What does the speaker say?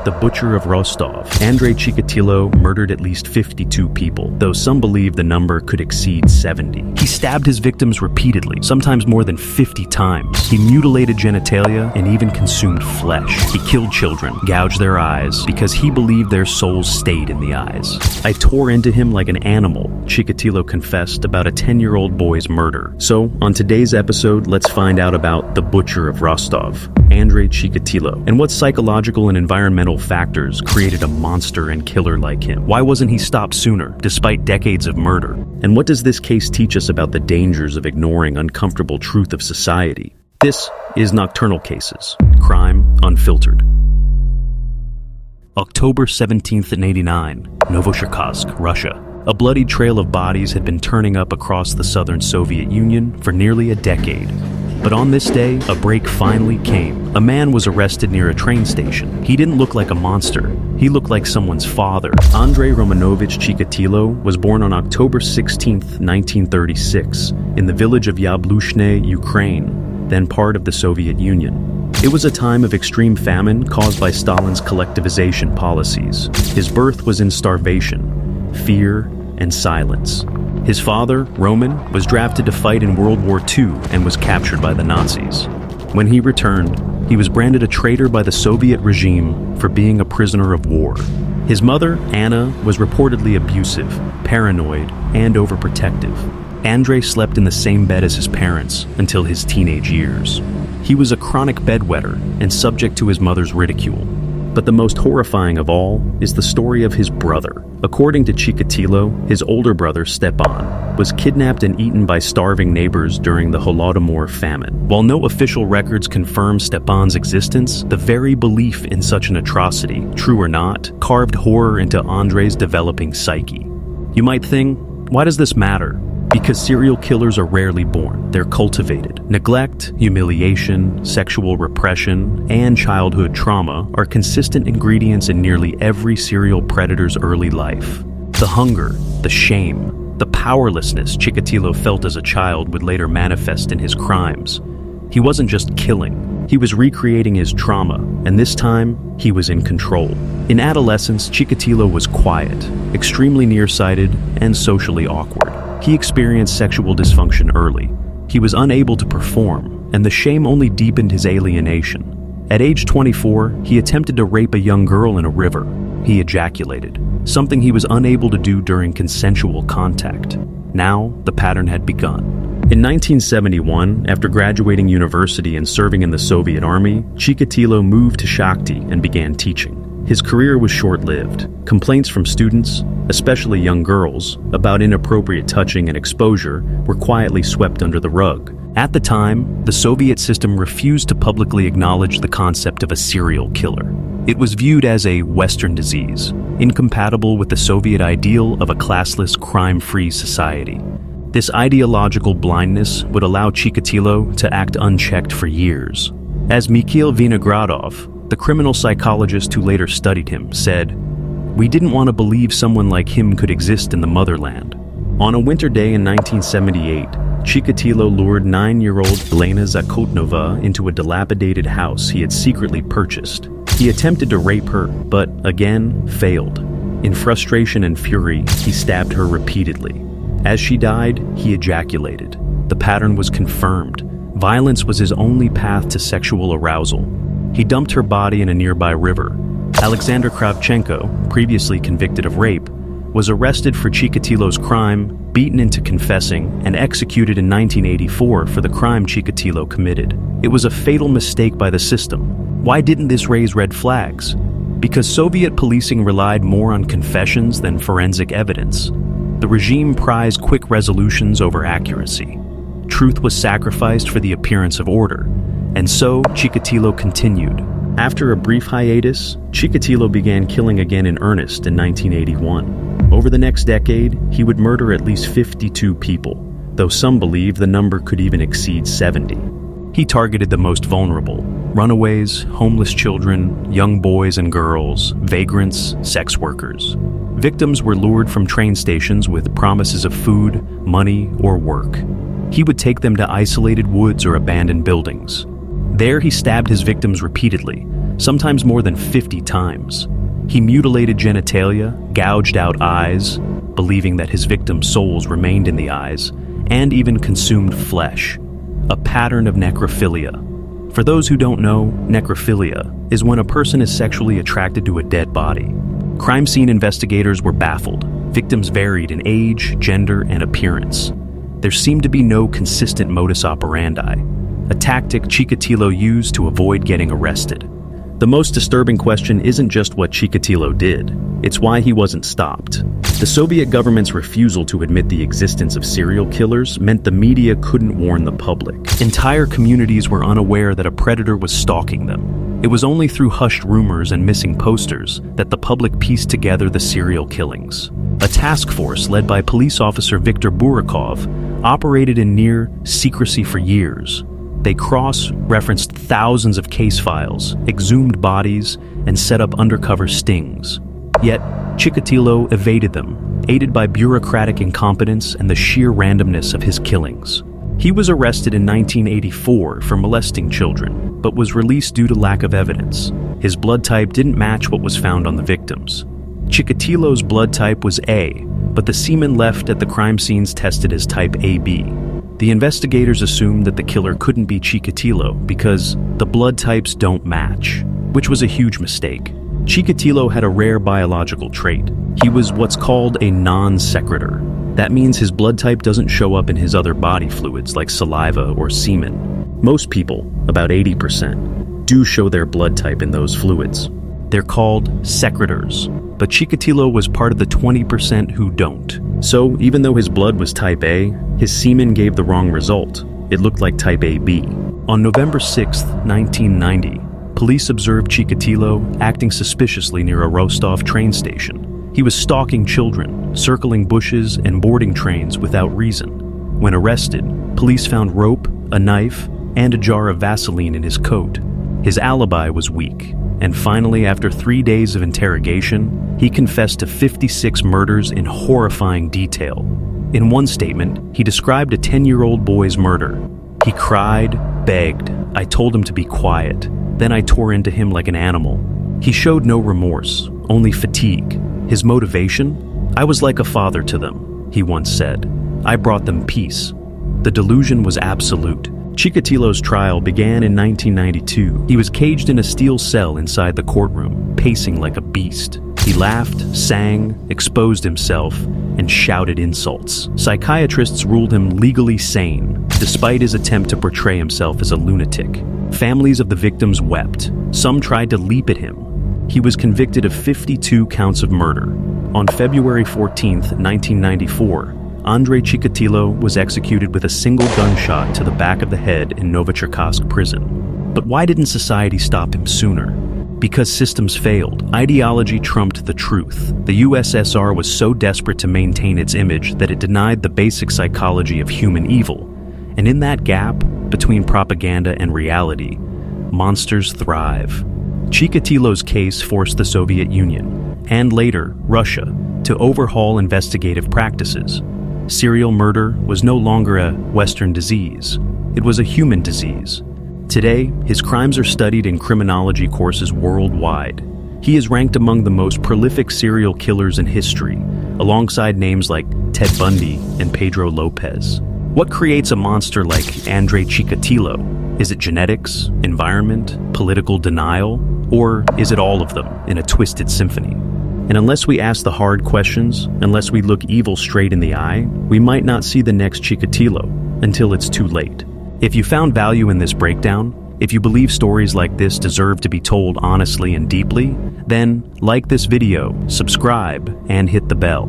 the Butcher of Rostov, Andrei Chikatilo murdered at least 52 people, though some believe the number could exceed 70. He stabbed his victims repeatedly, sometimes more than 50 times. He mutilated genitalia and even consumed flesh. He killed children, gouged their eyes, because he believed their souls stayed in the eyes. "I tore into him like an animal," Chikatilo confessed about a 10-year-old boy's murder. So, on today's episode, let's find out about the Butcher of Rostov, Andrei Chikatilo, and what psychological and environmental factors created a monster and killer like him. Why wasn't he stopped sooner, despite decades of murder? And what does this case teach us about the dangers of ignoring uncomfortable truth of society? This is Nocturnal Cases, Crime Unfiltered. October 17th, 1989, Novosibirsk, Russia. A bloody trail of bodies had been turning up across the southern Soviet Union for nearly a decade. But on this day, a break finally came. A man was arrested near a train station. He didn't look like a monster. He looked like someone's father. Andrei Romanovich Chikatilo was born on October 16, 1936, in the village of Yablushne, Ukraine, then part of the Soviet Union. It was a time of extreme famine caused by Stalin's collectivization policies. His birth was in starvation, fear, and silence. His father, Roman, was drafted to fight in World War II and was captured by the Nazis. When he returned, he was branded a traitor by the Soviet regime for being a prisoner of war. His mother, Anna, was reportedly abusive, paranoid, and overprotective. Andrei slept in the same bed as his parents until his teenage years. He was a chronic bedwetter and subject to his mother's ridicule. But the most horrifying of all is the story of his brother. According to Chikatilo, his older brother, Stepan, was kidnapped and eaten by starving neighbors during the Holodomor famine. While no official records confirm Stepan's existence, the very belief in such an atrocity, true or not, carved horror into Andrei's developing psyche. You might think, why does this matter? Because serial killers are rarely born, they're cultivated. Neglect, humiliation, sexual repression, and childhood trauma are consistent ingredients in nearly every serial predator's early life. The hunger, the shame, the powerlessness Chikatilo felt as a child would later manifest in his crimes. He wasn't just killing, he was recreating his trauma, and this time, he was in control. In adolescence, Chikatilo was quiet, extremely nearsighted, and socially awkward. He experienced sexual dysfunction early. He was unable to perform, and the shame only deepened his alienation. At age 24, he attempted to rape a young girl in a river. He ejaculated, something he was unable to do during consensual contact. Now, the pattern had begun. In 1971, after graduating university and serving in the Soviet Army, Chikatilo moved to Shakhty and began teaching. His career was short-lived. Complaints from students, especially young girls, about inappropriate touching and exposure were quietly swept under the rug. At the time, the Soviet system refused to publicly acknowledge the concept of a serial killer. It was viewed as a Western disease, incompatible with the Soviet ideal of a classless, crime-free society. This ideological blindness would allow Chikatilo to act unchecked for years. As Mikhail Vinogradov, the criminal psychologist who later studied him, said, "We didn't want to believe someone like him could exist in the motherland." On a winter day in 1978, Chikatilo lured 9-year-old Elena Zakotnova into a dilapidated house he had secretly purchased. He attempted to rape her, but again failed. In frustration and fury, he stabbed her repeatedly. As she died, he ejaculated. The pattern was confirmed. Violence was his only path to sexual arousal. He dumped her body in a nearby river. Alexander Kravchenko, previously convicted of rape, was arrested for Chikatilo's crime, beaten into confessing, and executed in 1984 for the crime Chikatilo committed. It was a fatal mistake by the system. Why didn't this raise red flags? Because Soviet policing relied more on confessions than forensic evidence. The regime prized quick resolutions over accuracy. Truth was sacrificed for the appearance of order. And so, Chikatilo continued. After a brief hiatus, Chikatilo began killing again in earnest in 1981. Over the next decade, he would murder at least 52 people, though some believe the number could even exceed 70. He targeted the most vulnerable: runaways, homeless children, young boys and girls, vagrants, sex workers. Victims were lured from train stations with promises of food, money, or work. He would take them to isolated woods or abandoned buildings. There he stabbed his victims repeatedly, sometimes more than 50 times. He mutilated genitalia, gouged out eyes, believing that his victims' souls remained in the eyes, and even consumed flesh, a pattern of necrophilia. For those who don't know, necrophilia is when a person is sexually attracted to a dead body. Crime scene investigators were baffled. Victims varied in age, gender, and appearance. There seemed to be no consistent modus operandi, a tactic Chikatilo used to avoid getting arrested. The most disturbing question isn't just what Chikatilo did, it's why he wasn't stopped. The Soviet government's refusal to admit the existence of serial killers meant the media couldn't warn the public. Entire communities were unaware that a predator was stalking them. It was only through hushed rumors and missing posters that the public pieced together the serial killings. A task force led by police officer Viktor Burakov operated in near secrecy for years. They cross-referenced thousands of case files, exhumed bodies, and set up undercover stings. Yet, Chikatilo evaded them, aided by bureaucratic incompetence and the sheer randomness of his killings. He was arrested in 1984 for molesting children, but was released due to lack of evidence. His blood type didn't match what was found on the victims. Chikatilo's blood type was A, but the semen left at the crime scenes tested as type AB. The investigators assumed that the killer couldn't be Chikatilo because the blood types don't match, which was a huge mistake. Chikatilo had a rare biological trait. He was what's called a non-secretor. That means his blood type doesn't show up in his other body fluids like saliva or semen. Most people, about 80%, do show their blood type in those fluids. They're called secretors, but Chikatilo was part of the 20% who don't. So even though his blood was type A, his semen gave the wrong result. It looked like type AB. On November 6, 1990, police observed Chikatilo acting suspiciously near a Rostov train station. He was stalking children, circling bushes and boarding trains without reason. When arrested, police found rope, a knife, and a jar of Vaseline in his coat. His alibi was weak, and finally, after 3 days of interrogation, he confessed to 56 murders in horrifying detail. In one statement, he described a 10-year-old boy's murder. He cried, begged. I told him to be quiet. Then I tore into him like an animal. He showed no remorse, only fatigue. His motivation? I was like a father to them, he once said. I brought them peace. The delusion was absolute. Chikatilo's trial began in 1992. He was caged in a steel cell inside the courtroom, pacing like a beast. He laughed, sang, exposed himself, and shouted insults. Psychiatrists ruled him legally sane, despite his attempt to portray himself as a lunatic. Families of the victims wept. Some tried to leap at him. He was convicted of 52 counts of murder. On February 14, 1994, Andrei Chikatilo was executed with a single gunshot to the back of the head in Novocherkassk prison. But why didn't society stop him sooner? Because systems failed. Ideology trumped the truth. The USSR was so desperate to maintain its image that it denied the basic psychology of human evil. And in that gap, between propaganda and reality, monsters thrive. Chikatilo's case forced the Soviet Union, and later, Russia, to overhaul investigative practices. Serial murder was no longer a Western disease. It was a human disease. Today, his crimes are studied in criminology courses worldwide. He is ranked among the most prolific serial killers in history, alongside names like Ted Bundy and Pedro Lopez. What creates a monster like Andrei Chikatilo? Is it genetics, environment, political denial, or is it all of them in a twisted symphony? And unless we ask the hard questions, unless we look evil straight in the eye, we might not see the next Chikatilo until it's too late. If you found value in this breakdown, if you believe stories like this deserve to be told honestly and deeply, then like this video, subscribe, and hit the bell.